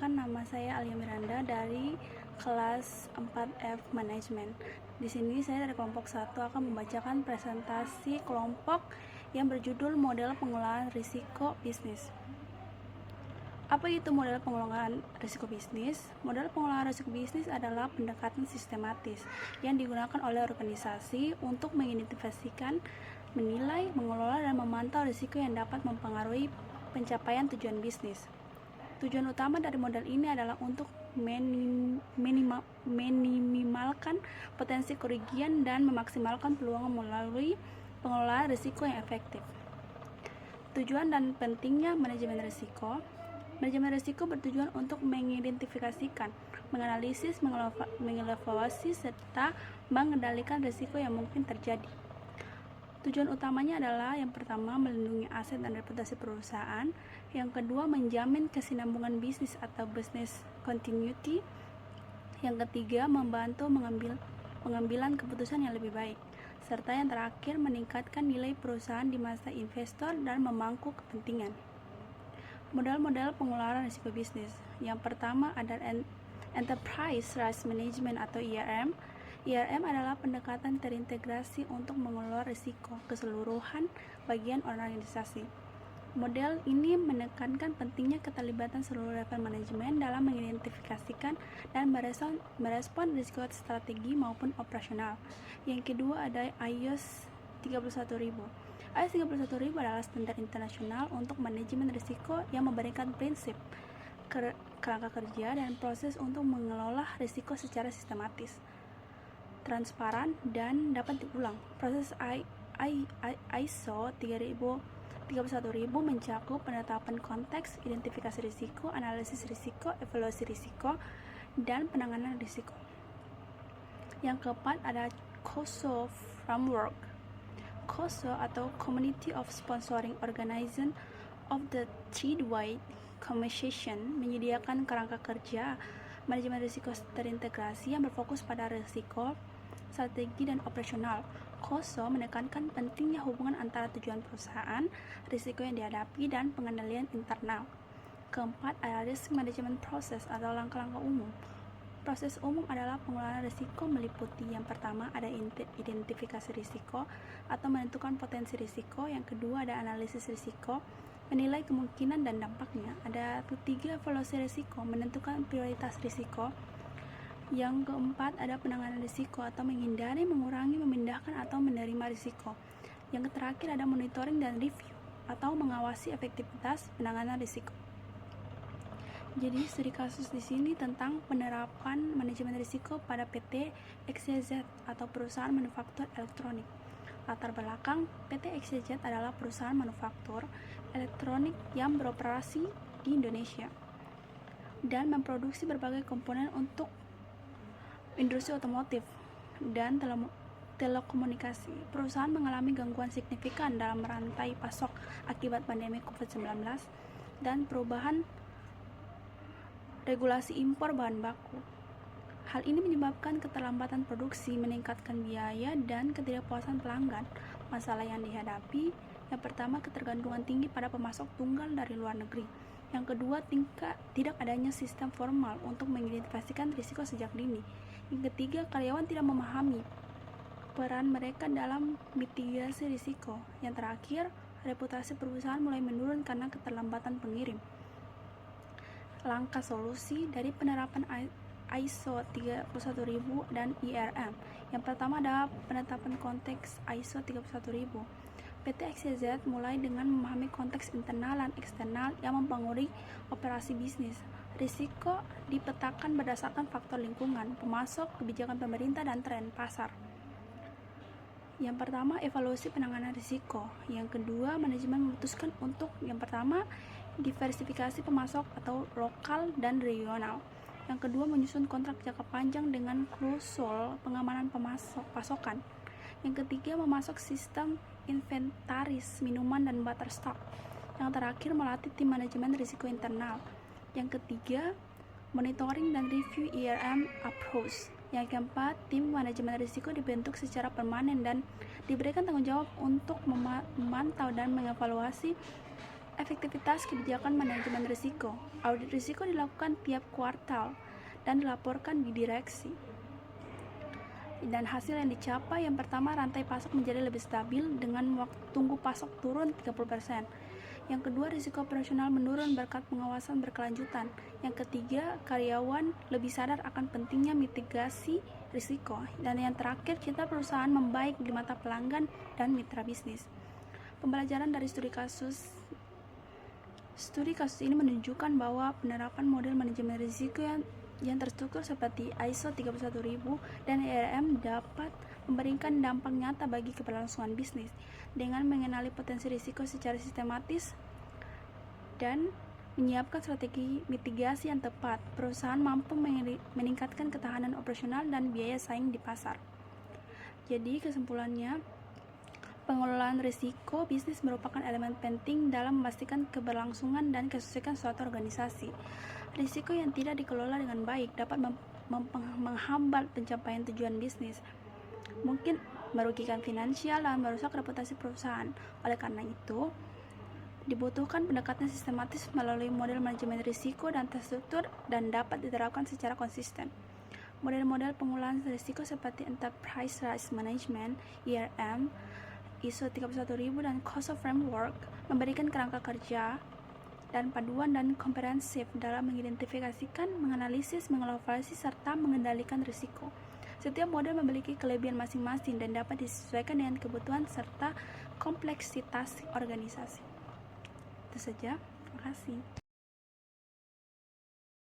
Perkenalkan, nama saya Alia Miranda dari kelas 4F Management. Di sini saya dari kelompok 1 akan membacakan presentasi kelompok yang berjudul Model Pengelolaan Risiko Bisnis. Apa itu model pengelolaan risiko bisnis? Model pengelolaan risiko bisnis adalah pendekatan sistematis yang digunakan oleh organisasi untuk mengidentifikasikan, menilai, mengelola, dan memantau risiko yang dapat mempengaruhi pencapaian tujuan bisnis. Tujuan utama dari model ini adalah untuk meminimalkan potensi kerugian dan memaksimalkan peluang melalui pengelolaan risiko yang efektif. Tujuan dan pentingnya manajemen risiko. Manajemen risiko bertujuan untuk mengidentifikasikan, menganalisis, mengevaluasi, serta mengendalikan risiko yang mungkin terjadi. Tujuan utamanya adalah yang pertama, melindungi aset dan reputasi perusahaan, yang kedua, menjamin kesinambungan bisnis atau business continuity, yang ketiga, membantu pengambilan keputusan yang lebih baik, serta yang terakhir, meningkatkan nilai perusahaan di mata investor dan memangku kepentingan. Model-model pengelolaan risiko bisnis. Yang pertama ada Enterprise Risk Management atau IRM. IRM adalah pendekatan terintegrasi untuk mengelola risiko keseluruhan bagian organisasi. Model ini menekankan pentingnya keterlibatan seluruh level manajemen dalam mengidentifikasikan dan merespon risiko strategi maupun operasional. Yang kedua ada IAS 31000. IAS 31000 adalah standar internasional untuk manajemen risiko yang memberikan prinsip, kerangka kerja, dan proses untuk mengelola risiko secara sistematis, transparan, dan dapat diulang. Proses ISO 31000 mencakup penetapan konteks, identifikasi risiko, analisis risiko, evaluasi risiko, dan penanganan risiko. Yang keempat ada COSO Framework. COSO atau Community of Sponsoring Organization of the Trade-wide Commission menyediakan kerangka kerja manajemen risiko terintegrasi yang berfokus pada risiko, strategi, dan operasional. COSO menekankan pentingnya hubungan antara tujuan perusahaan, risiko yang dihadapi, dan pengendalian internal. Keempat ada Risk Management Process atau langkah-langkah umum. Proses umum adalah pengelolaan risiko meliputi yang pertama ada identifikasi risiko atau menentukan potensi risiko, yang kedua ada analisis risiko, menilai kemungkinan dan dampaknya, ada ketiga evaluasi risiko, menentukan prioritas risiko, yang keempat ada penanganan risiko atau menghindari, mengurangi, memindahkan, atau menerima risiko, yang terakhir ada monitoring dan review atau mengawasi efektivitas penanganan risiko. Jadi studi kasus di sini tentang penerapan manajemen risiko pada PT XYZ atau perusahaan manufaktur elektronik. Latar belakang, PT XYZ adalah perusahaan manufaktur elektronik yang beroperasi di Indonesia dan memproduksi berbagai komponen untuk industri otomotif dan telekomunikasi. Perusahaan mengalami gangguan signifikan dalam rantai pasok akibat pandemi COVID-19 dan perubahan regulasi impor bahan baku. Hal ini menyebabkan keterlambatan produksi, meningkatkan biaya, dan ketidakpuasan pelanggan. Masalah yang dihadapi, yang pertama ketergantungan tinggi pada pemasok tunggal dari luar negeri. Yang kedua, tidak adanya sistem formal untuk mengidentifikasikan risiko sejak dini. Yang ketiga, karyawan tidak memahami peran mereka dalam mitigasi risiko. Yang terakhir, reputasi perusahaan mulai menurun karena keterlambatan pengirim. Langkah solusi dari penerapan ISO 31000 dan IRM. Yang pertama adalah penetapan konteks ISO 31000. PT XYZ mulai dengan memahami konteks internal dan eksternal yang mempengaruhi operasi bisnis. Risiko dipetakan berdasarkan faktor lingkungan, pemasok, kebijakan pemerintah, dan tren pasar. Yang pertama, evaluasi penanganan risiko. Yang kedua, manajemen memutuskan untuk yang pertama, diversifikasi pemasok atau lokal dan regional. Yang kedua, menyusun kontrak jangka panjang dengan klausul pengamanan pasokan. Yang ketiga, memasok sistem inventaris minuman dan barter stock. Yang terakhir, melatih tim manajemen risiko internal. Yang ketiga, monitoring dan review IRM approach. Yang keempat, tim manajemen risiko dibentuk secara permanen dan diberikan tanggung jawab untuk memantau dan mengevaluasi Efektivitas kebijakan manajemen risiko. Audit risiko dilakukan tiap kuartal dan dilaporkan di direksi. Dan hasil yang dicapai, yang pertama, rantai pasok menjadi lebih stabil dengan waktu tunggu pasok turun 30%. Yang kedua, risiko operasional menurun berkat pengawasan berkelanjutan. Yang ketiga, karyawan lebih sadar akan pentingnya mitigasi risiko. Dan yang terakhir, kita perusahaan membaik di mata pelanggan dan mitra bisnis. Pembelajaran dari studi kasus ini menunjukkan bahwa penerapan model manajemen risiko yang terstruktur seperti ISO 31000 dan IRM dapat memberikan dampak nyata bagi keberlangsungan bisnis. Dengan mengenali potensi risiko secara sistematis dan menyiapkan strategi mitigasi yang tepat, perusahaan mampu meningkatkan ketahanan operasional dan biaya saing di pasar. Jadi kesimpulannya, pengelolaan risiko bisnis merupakan elemen penting dalam memastikan keberlangsungan dan kesuksesan suatu organisasi. Risiko yang tidak dikelola dengan baik dapat menghambat pencapaian tujuan bisnis, mungkin merugikan finansial dan merusak reputasi perusahaan. Oleh karena itu, dibutuhkan pendekatan sistematis melalui model manajemen risiko dan terstruktur dan dapat diterapkan secara konsisten. Model-model pengelolaan risiko seperti Enterprise Risk Management, IRM, ISO 31000 dan COSO Framework memberikan kerangka kerja dan panduan dan komprehensif dalam mengidentifikasikan, menganalisis, mengevaluasi, serta mengendalikan risiko. Setiap model memiliki kelebihan masing-masing dan dapat disesuaikan dengan kebutuhan serta kompleksitas organisasi. Itu saja. Terima kasih.